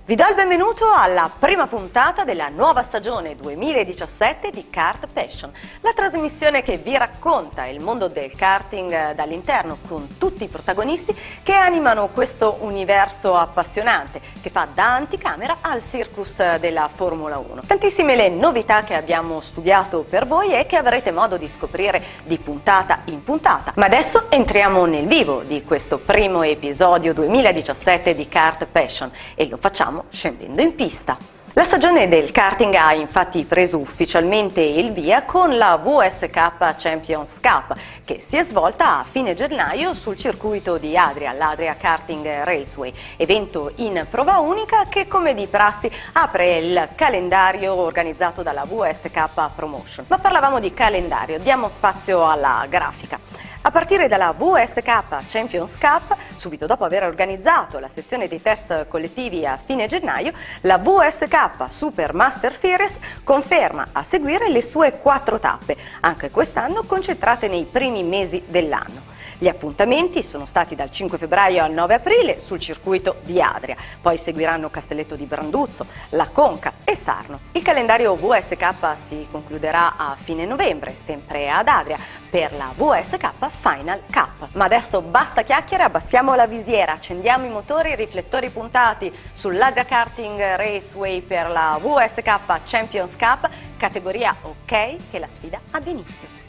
Vi do il benvenuto alla prima puntata della nuova stagione 2017 di Kart Passion, la trasmissione che vi racconta il mondo del karting dall'interno con tutti i protagonisti che animano questo universo appassionante che fa da anticamera al circus della Formula 1. Tantissime le novità che abbiamo studiato per voi e che avrete modo di scoprire di puntata in puntata. Ma adesso entriamo nel vivo di questo primo episodio 2017 di Kart Passion e lo facciamo scendendo in pista. La stagione del karting ha infatti preso ufficialmente il via con la WSK Champions Cup, che si è svolta a fine gennaio sul circuito di Adria, l'Adria Karting Raceway, evento in prova unica che come di prassi apre il calendario organizzato dalla WSK Promotion. Ma parlavamo di calendario, diamo spazio alla grafica. A partire dalla WSK Champions Cup, subito dopo aver organizzato la sessione dei test collettivi a fine gennaio, la WSK Super Master Series conferma a seguire le sue 4 tappe, anche quest'anno concentrate nei primi mesi dell'anno. Gli appuntamenti sono stati dal 5 febbraio al 9 aprile sul circuito di Adria, poi seguiranno Castelletto di Branduzzo, La Conca e Sarno. Il calendario WSK si concluderà a fine novembre, sempre ad Adria, per la WSK Final Cup. Ma adesso basta chiacchiere, abbassiamo la visiera, accendiamo i motori, i riflettori puntati sull'Adria Karting Raceway per la WSK Champions Cup, categoria OK, che la sfida abbia inizio.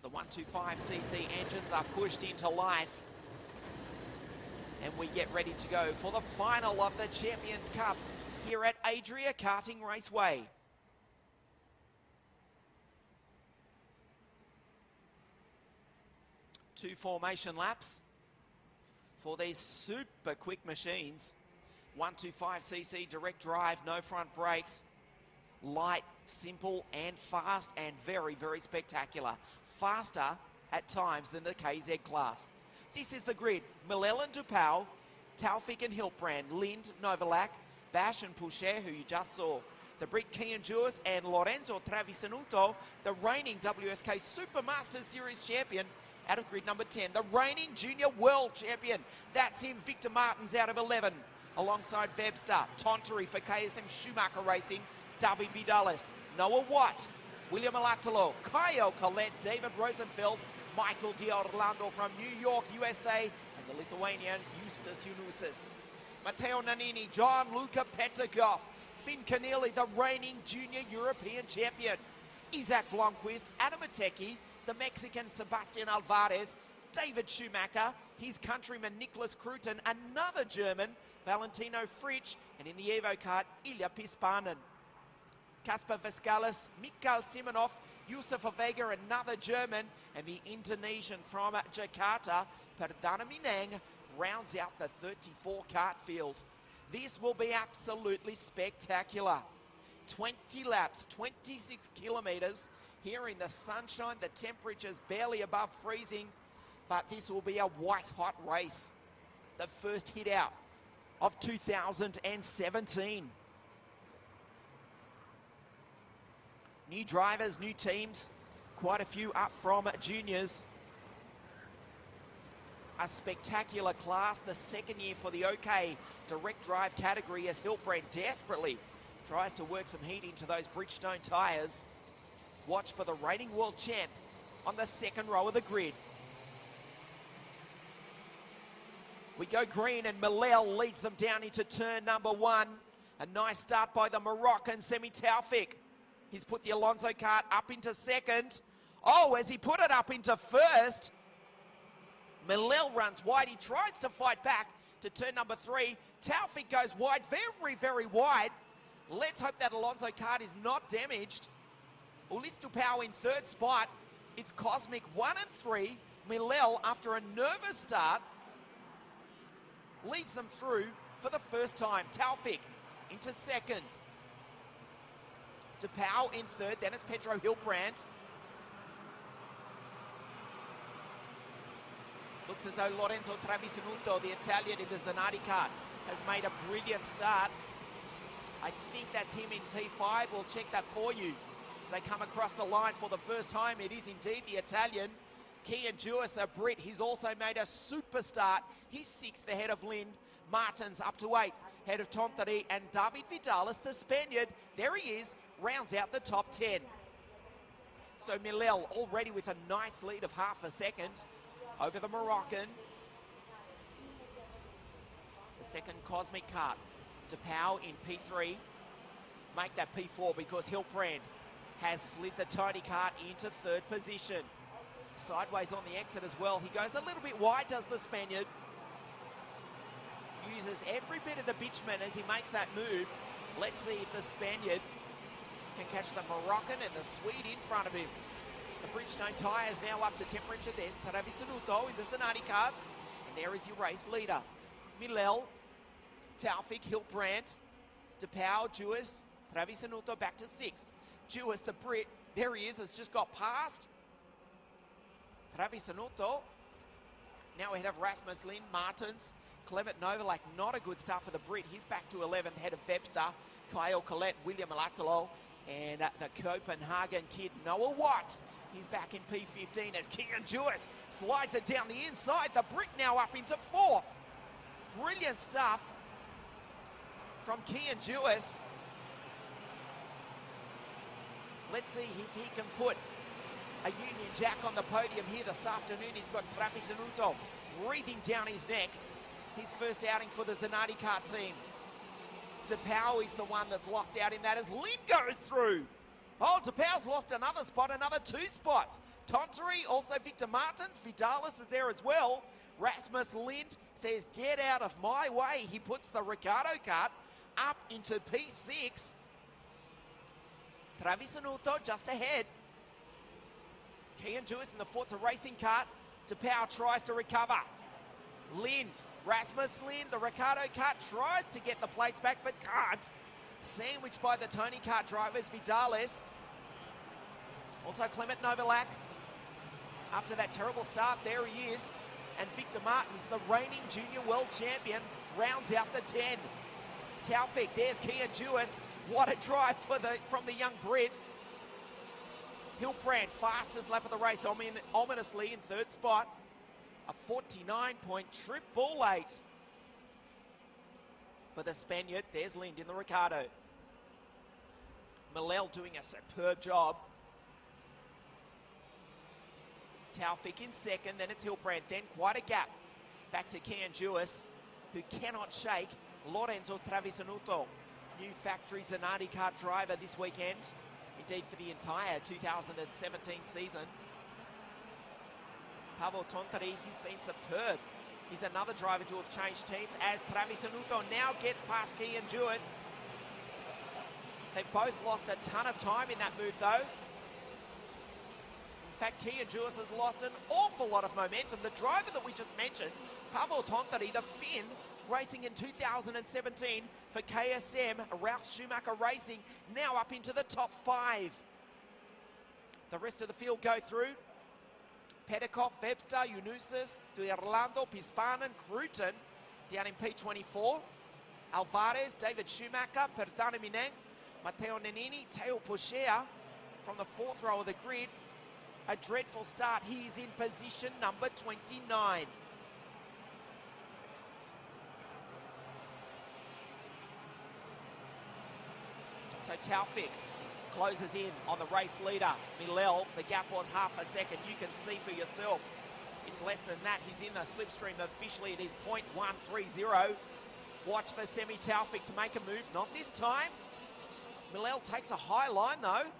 The 125cc engines are pushed into life and we get ready to go for the final of the Champions Cup here at Adria Karting Raceway. Two formation laps for these super quick machines. 125cc direct drive, no front brakes. Light, simple and fast and very, very spectacular. Faster at times than the KZ class. This is the grid. Millel and Dupau, Taufik and Hiltbrand, Lind, Novalak, Bash and Pouchet, who you just saw. The Brit Kianjurs and Lorenzo Travisanuto, the reigning WSK Super Masters Series champion out of grid number 10. The reigning junior world champion. That's him, Victor Martins out of 11. Alongside Webster, Tontori for KSM Schumacher Racing, David Vidalis, Noah Watt, William Alatalo, Kaio Colette, David Rosenfeld, Michael D'Orlando from New York, USA, and the Lithuanian Justus Yunusis. Matteo Nannini, John Luca Petakov, Finn Keneally, the reigning junior European champion. Isaac Blomqvist, Adam Ateki, the Mexican Sebastian Alvarez, David Schumacher, his countryman Nicholas Kruton, another German, Valentino Fritsch, and in the Evo Kart, Ilya Pispanen. Kasper Vescalis, Mikhail Simonov, Yusuf Vega, another German, and the Indonesian from Jakarta, Perdana Minang, rounds out the 34 kart field. This will be absolutely spectacular. 20 laps, 26 kilometers, here in the sunshine, the temperature's barely above freezing, but this will be a white-hot race. The first hit out of 2017. New drivers, new teams, quite a few up from juniors. A spectacular class, the second year for the OK direct drive category as Hiltbrand desperately tries to work some heat into those Bridgestone tyres. Watch for the reigning world champ on the second row of the grid. We go green and Millel leads them down into turn number 1. A nice start by the Moroccan Semi Taufik. He's put the Alonso kart up into second. Oh, as he put it up into first, Millel runs wide. He tries to fight back to turn number 3. Taufik goes wide, very, very wide. Let's hope that Alonso kart is not damaged. Ulis Dupau in third spot. It's Cosmic 1 and 3. Millel, after a nervous start, leads them through for the first time. Taufik into second. Dupau in third, then it's Pedro Hiltbrand. Looks as though Lorenzo Travisanuto, the Italian in the Zanardi Kart, has made a brilliant start. I think that's him in P5. We'll check that for you. As they come across the line for the first time, it is indeed the Italian. Kian Jewis, the Brit, he's also made a super start. He's 6th ahead of Lind. Martins up to 8th, ahead of Tontari, and David Vidalis, the Spaniard, there he is, rounds out the top 10. So Milel already with a nice lead of half a second over the Moroccan. The second Cosmic Kart, DePau in P3. Make that P4 because Hilprand has slid the Tony Kart into 3rd position. Sideways on the exit as well. He goes a little bit wide, does the Spaniard. Uses every bit of the bitumen as he makes that move. Let's see if the Spaniard can catch the Moroccan and the Swede in front of him. The Bridgestone tyres now up to temperature. There's Travisanuto in the Zanardi Kart. And there is your race leader. Milel, Taufik, Hilprand, DePau, Jewis, Travisanuto back to 6th. Jewis, the Brit, there he is, has just got past Travisanuto. Now ahead of Rasmus Lind, Martins, Clement Novalak, not a good start for the Brit. He's back to 11th, ahead of Webster, Kyle Collette, William Alatalo, and the Copenhagen kid, Noah Watt. He's back in P15 as Kian Jewis slides it down the inside. The Brit now up into 4th. Brilliant stuff from Kian Jewis. Let's see if he can put a Union Jack on the podium here this afternoon. He's got Travisanuto breathing down his neck. His first outing for the Zanardi Kart team. DePau is the one that's lost out in that as Lind goes through. Oh, DePau's lost another spot, another 2 spots. Tontari, also Victor Martins, Vidalis is there as well. Rasmus Lind says, get out of my way. He puts the Ricardo Kart up into P6. Travisanuto just ahead. Kian Jewis in the Forza Racing Kart. DePau tries to recover. Lind, Rasmus Lind, the Ricardo Kart tries to get the place back but can't. Sandwiched by the Tony Kart drivers, Vidalis. Also Clement Novalak. After that terrible start, there he is. And Victor Martins, the reigning junior world champion, rounds out the 10. Taufik, there's Kian Jewis. What a drive from the young Brit. Hilprand, fastest lap of the race, ominously in 3rd spot. A 49.888 for the Spaniard. There's Lind in the Ricardo. Milel doing a superb job. Taufik in 2nd, then it's Hilprand. Then quite a gap back to Kian Jewis, who cannot shake Lorenzo Travisanuto. New factory Zanardi Kart driver this weekend. Indeed for the entire 2017 season. Pavel Tontari, he's been superb. He's another driver to have changed teams as Travisanuto now gets past Kian Jewis. They've both lost a ton of time in that move though. In fact, Kian Jewis has lost an awful lot of momentum. The driver that we just mentioned, Pavel Tontari, the Finn, racing in 2017 for KSM, Ralph Schumacher Racing, now up into the top 5. The rest of the field go through. Pedikov, Webster, Yunusis, Orlando, Pispanen, Cruton down in P24. Alvarez, David Schumacher, Perdana Mineng, Matteo Nannini, Teo Pochea from the 4th row of the grid. A dreadful start. He is in position number 29. So Taufik closes in on the race leader, Milel. The gap was half a second. You can see for yourself. It's less than that. He's in the slipstream. Officially, it is 0.130. Watch for Semi Taufik to make a move. Not this time. Milel takes a high line, though.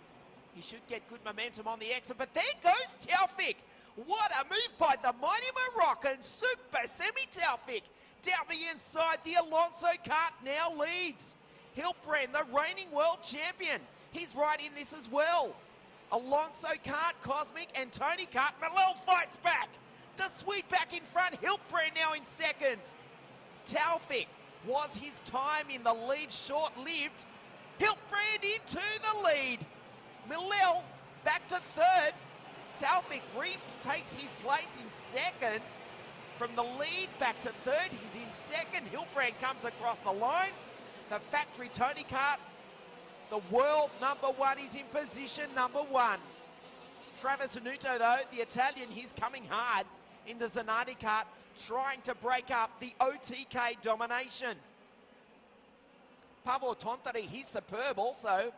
He should get good momentum on the exit. But there goes Taufik. What a move by the mighty Moroccan. Super Semi Taufik. Down the inside, the Alonso Kart now leads. Hilprand, the reigning world champion. He's right in this as well. Alonso Kart, Cosmic, and Tony Kart. Milel fights back. The Swede back in front. Hilprand now in 2nd. Taufik, was his time in the lead short-lived? Hilprand into the lead. Milel back to 3rd. Taufik retakes his place in 2nd. From the lead back to third, he's in second. Hilbrand comes across the line. The factory Tony Kart, the world number one, is in position number one. Travis Anuto, though, the Italian, he's coming hard in the Zanardi Kart, trying to break up the OTK domination. Pavel Tontari, he's superb also.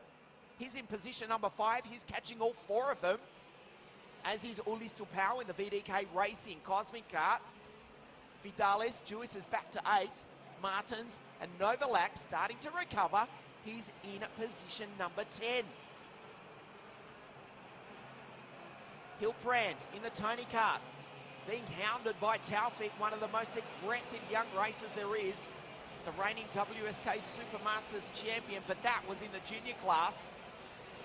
He's in position number 5. He's catching all 4 of them, as is Ulis Tupau in the VDK Racing Cosmic Kart. Vidalis, Jewis is back to 8th. Martins and Novalak starting to recover. He's in position number 10. Hilbrand in the Tony Kart, being hounded by Taufik, one of the most aggressive young racers there is. The reigning WSK Supermasters champion, but that was in the junior class.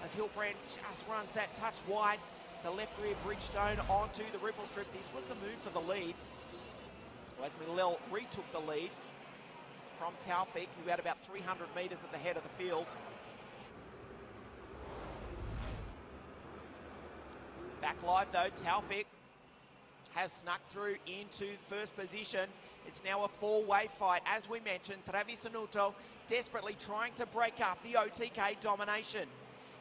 As Hilbrand just runs that touch wide, the left rear Bridgestone onto the ripple strip. This was the move for the lead. As Milel retook the lead from Taufik, who had about 300 metres at the head of the field. Back live though, Taufik has snuck through into first position. It's now a 4-way fight. As we mentioned, Travis Anuto desperately trying to break up the OTK domination.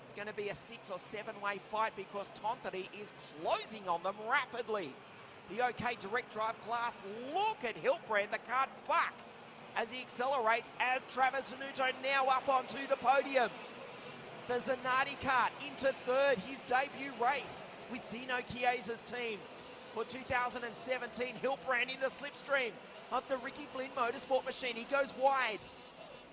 It's going to be a 6 or 7-way fight because Tontari is closing on them rapidly. The OK direct drive class, look at Hilbrand, the card back as he accelerates, as Travis Anuto now up onto the podium. The Zanardi Kart into third, his debut race with Dino Chiesa's team. For 2017, Hilbrand in the slipstream of the Ricky Flynn Motorsport machine. He goes wide.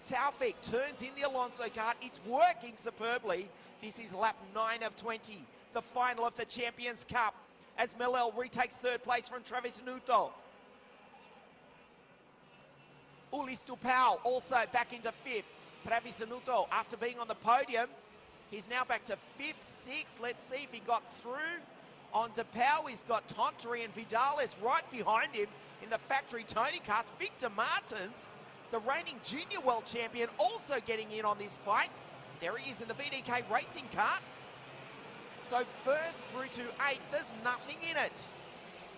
Taufik turns in the Alonso Kart. It's working superbly. This is lap 9 of 20, the final of the Champions Cup, as Milel retakes third place from Travis Anuto. Ulis Tupau also back into 5th. Travis Anuto, after being on the podium, he's now back to 5th, 6th. Let's see if he got through. On Tupau, he's got Tontari and Vidalis right behind him in the factory Tony Karts. Victor Martins, the reigning junior world champion, also getting in on this fight. There he is in the VDK Racing Kart. So first through to 8th, there's nothing in it.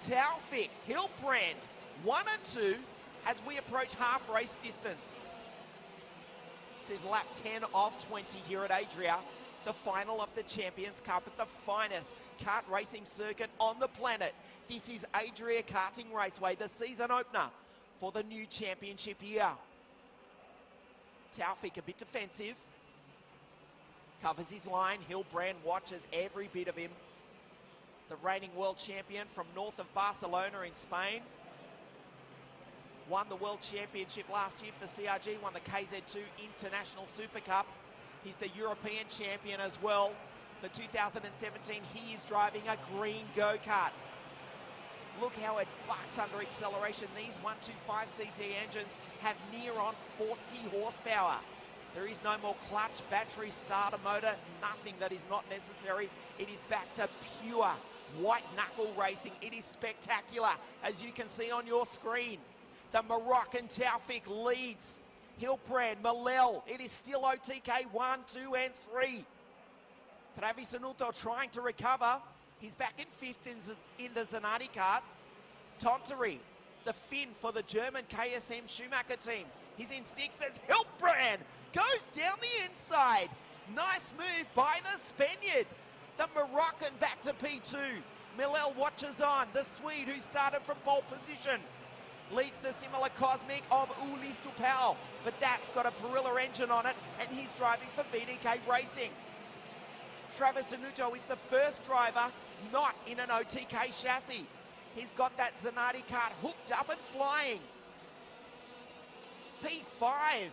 Taufik, Hilbrand, 1 and 2 as we approach half race distance. This is lap 10 of 20 here at Adria, the final of the Champions Cup at the finest kart racing circuit on the planet. This is Adria Karting Raceway, the season opener for the new championship year. Taufik a bit defensive, covers his line. Hilbrand watches every bit of him. The reigning world champion from north of Barcelona in Spain. Won the World Championship last year for CRG, won the KZ2 International Super Cup. He's the European champion as well. For 2017, he is driving a green go-kart. Look how it bucks under acceleration. These 125cc engines have near on 40 horsepower. There is no more clutch, battery, starter motor, nothing that is not necessary. It is back to pure white knuckle racing. It is spectacular, as you can see on your screen. The Moroccan Taufik leads. Hilbrand, Milel, it is still OTK 1, 2 and 3. Travis Anuto trying to recover. He's back in 5th in the Zanardi Kart. Tontari, the Finn for the German KSM Schumacher team. He's in 6th as Hilbrand goes down the inside. Nice move by the Spaniard. The Moroccan back to P2. Milel watches on. The Swede, who started from pole position, leads the similar Cosmic of Ulis Tupau, but that's got a Perilla engine on it, and he's driving for VDK Racing. Travis Anuto is the first driver not in an OTK chassis. He's got that Zanardi Kart hooked up and flying. P5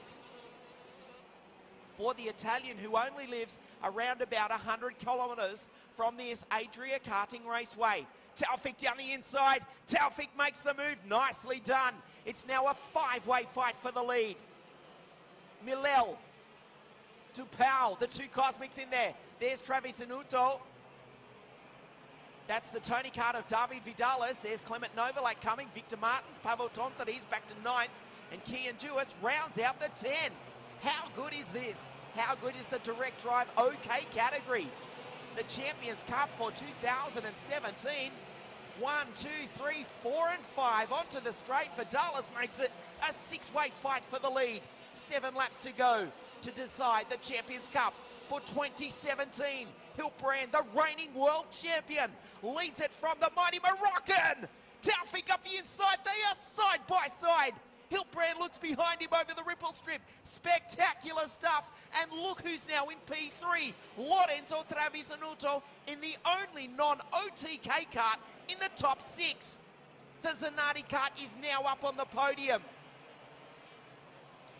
for the Italian, who only lives around about 100 kilometres from this Adria Karting Raceway. Taufik down the inside. Taufik makes the move. Nicely done. It's now a 5-way fight for the lead. Milel, Tupau, the 2 Cosmics in there. There's Travis Anuto. That's the Tony Kart of David Vidalis. There's Clement Novalak coming. Victor Martins, Pavel Tontari's back to 9th. And Kian Jewis rounds out the 10. How good is this? How good is the direct drive OK category? The Champions Cup for 2017. 1, 2, 3, 4 and 5 onto the straight. Vidalis makes it a 6-way fight for the lead. 7 laps to go to decide the Champions Cup for 2017. Hilbrand, the reigning world champion, leads it from the mighty Moroccan. Taufik up the inside, they are side by side. Hilbrand looks behind him over the ripple strip. Spectacular stuff. And look who's now in P3. Lorenzo Travisanuto in the only non-OTK kart in the top 6. The Zanardi kart is now up on the podium.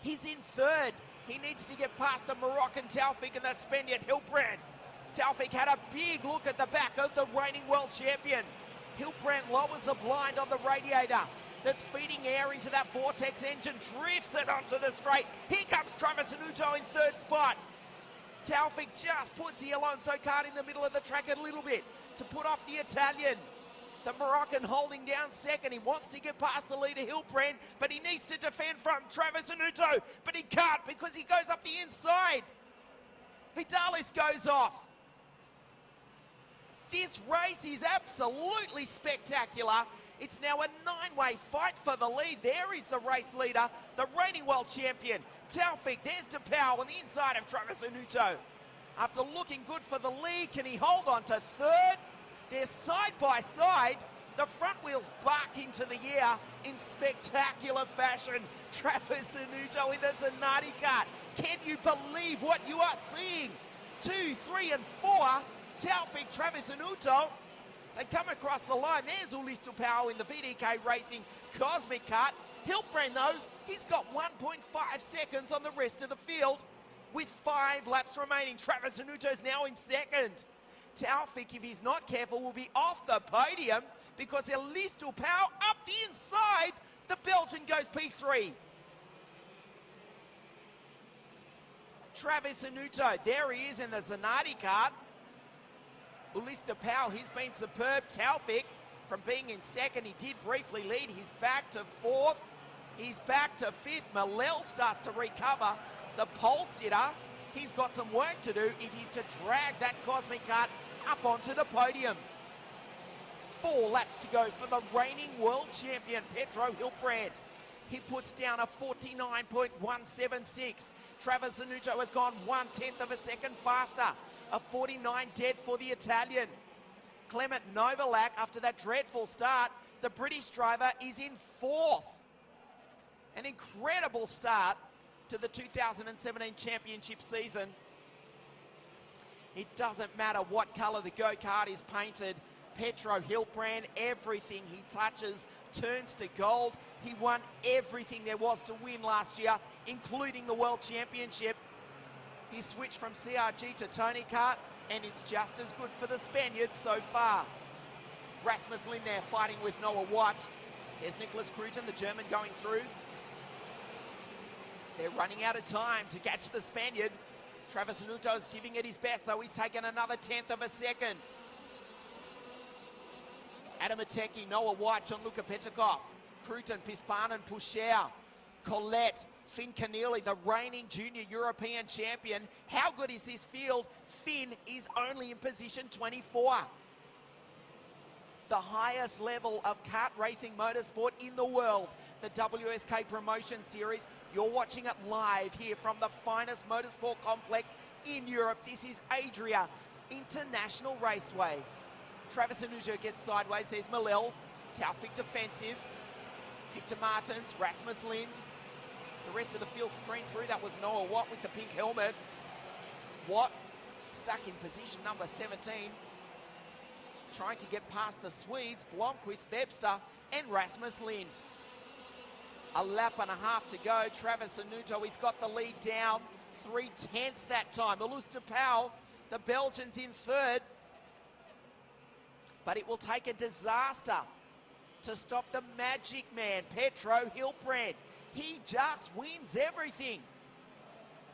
He's in 3rd. He needs to get past the Moroccan Taufik and the Spaniard Hilbrand. Taufik had a big look at the back of the reigning world champion. Hilbrand lowers the blind on the radiator that's feeding air into that Vortex engine, drifts it onto the straight. Here comes Travisanuto in 3rd spot. Taufik just puts the Alonso kart in the middle of the track a little bit to put off the Italian. The Moroccan holding down 2nd. He wants to get past the leader Hilbrand, but he needs to defend from Travisanuto, but he can't because he goes up the inside. Vidalis goes off. This race is absolutely spectacular. It's now a 9-way fight for the lead. There is the race leader, the reigning world champion, Taufik. There's DePauw on the inside of Travisanuto. After looking good for the lead, can he hold on to 3rd? They're side by side. The front wheels bark into the air in spectacular fashion. Travisanuto in the Zanardi kart. Can you believe what you are seeing? 2, 3 and 4. Taufik, Travisanuto. They come across the line. There's Ulis DePauw in the VDK Racing Cosmic kart. Hilbrand, though, he's got 1.5 seconds on the rest of the field with 5 laps remaining. Travisanuto's now in 2nd. Taufik, if he's not careful, will be off the podium because Ulis DePauw up the inside. The Belgian goes P3. Travisanuto, there he is in the Zanardi kart. Ulis DePauw, he's been superb. Taufik, from being in 2nd, he did briefly lead. He's back to 4th. He's back to 5th. Malel starts to recover. The pole sitter, he's got some work to do if he's to drag that Cosmic kart up onto the podium. 4 laps to go for the reigning world champion, Pedro Hilbrand. He puts down a 49.176. Travisanuto has gone 1/10 of a second faster. A 49 dead for the Italian. Clement Novalak, after that dreadful start, the British driver is in 4th. An incredible start to the 2017 championship season. It doesn't matter what colour the go-kart is painted. Pedro Hilbrand, everything he touches turns to gold. He won everything there was to win last year, including the World Championship. He switched from CRG to Tony Kart, and it's just as good for the Spaniards so far. Rasmus Lind there fighting with Noah Watt. There's Nicholas Cruton, the German, going through. They're running out of time to catch the Spaniard. Travisanuto's giving it his best, though he's taken another 1/10 of a second. Adam Ateki, Noah White, Gianluca Petikov, Cruton, Pispanen, Pusher, Colette, Finn Keneally, the reigning junior European champion. How good is this field? Finn is only in position 24. The highest level of kart racing motorsport in the world, the WSK Promotion Series. You're watching it live here from the finest motorsport complex in Europe. This is Adria International Raceway. Travisanuto gets sideways. There's Malel. Taufik defensive. Victor Martins, Rasmus Lind. The rest of the field streamed through. That was Noah Watt with the pink helmet. Watt stuck in position number 17. Trying to get past the Swedes, Blomqvist, Webster, and Rasmus Lind. A lap and a half to go. Travisanuto, he's got the lead down. 3/10 that time. Ulis DePauw, the Belgians, in 3rd. But it will take a disaster to stop the magic man, Pedro Hilbrand. He just wins everything.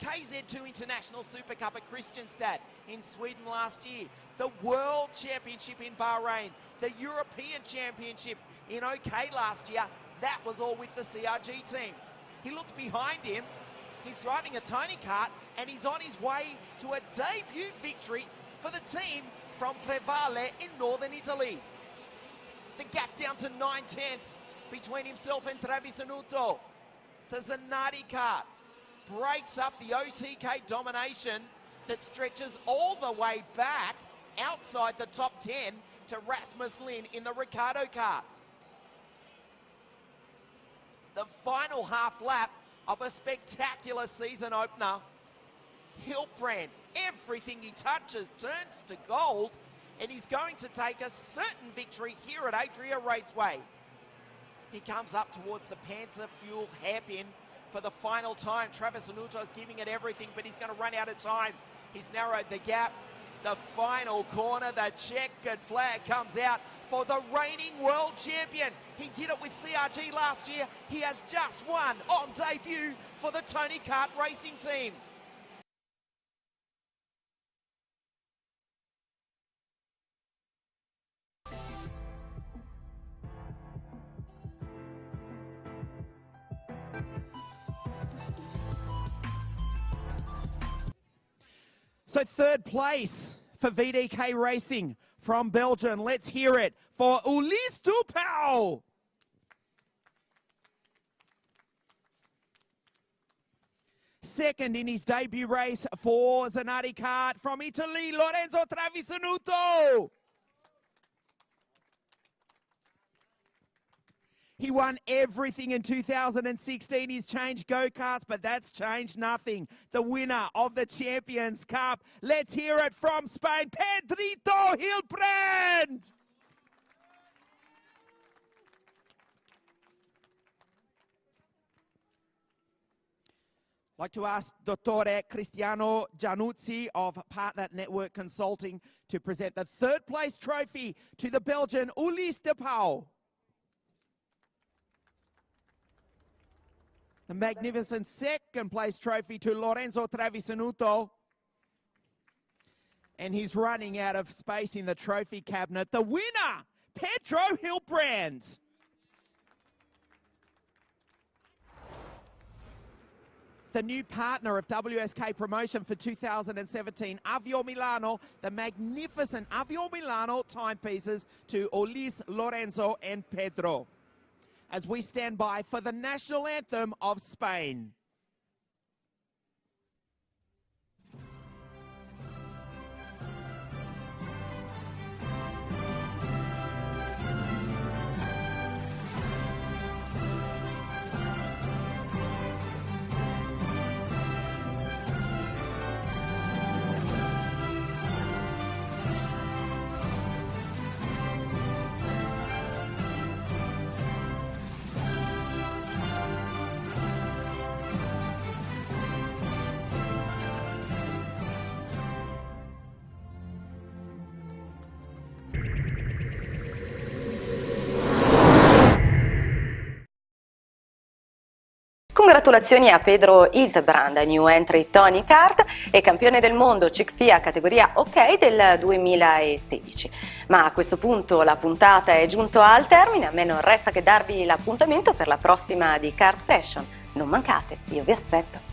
KZ2 International Super Cup at Kristianstad in Sweden last year. The World Championship in Bahrain. The European Championship in OK last year. That was all with the CRG team. He looks behind him. He's driving a Tony Kart and he's on his way to a debut victory for the team from Prevale in northern Italy. the gap down to 9/10 between himself and Travisanuto. The Zanardi Kart breaks up the OTK domination that stretches all the way back outside the top 10 to Rasmus Lin in the Ricardo Kart. The final half lap of a spectacular season opener. Hilbrand, everything he touches turns to gold, and he's going to take a certain victory here at Adria Raceway. He comes up towards the Panther Fuel hairpin for the final time. Travisanuto's giving it everything, but he's going to run out of time. He's narrowed the gap. The final corner, the checkered flag comes out for the reigning world champion. He did it with CRG last year. He has just won on debut for the Tony Kart racing team. So third place for VDK Racing from Belgium. Let's hear it for Ulysse Dupau. Second in his debut race for Zanardi Kart from Italy, Lorenzo Travisanuto. He won everything in 2016. He's changed go-karts, but that's changed nothing. The winner of the Champions Cup. Let's hear it from Spain, Pedrito Hilbrand. I'd like to ask Dottore Cristiano Giannuzzi of Partner Network Consulting to present the third place trophy to the Belgian Ulysse Dupau. The magnificent second place trophy to Lorenzo Travisanuto. And he's running out of space in the trophy cabinet. The winner, Pedro Hilbrand. The new partner of WSK Promotion for 2017, Avio Milano, the magnificent Avio Milano timepieces to Ulysse, Lorenzo and Pedro, as we stand by for the national anthem of Spain. Congratulazioni a Pedro Hilbrand, new entry Tony Kart e campione del mondo CIC-FIA categoria OK del 2016. Ma a questo punto la puntata è giunta al termine, a me non resta che darvi l'appuntamento per la prossima di Kart Passion. Non mancate, io vi aspetto.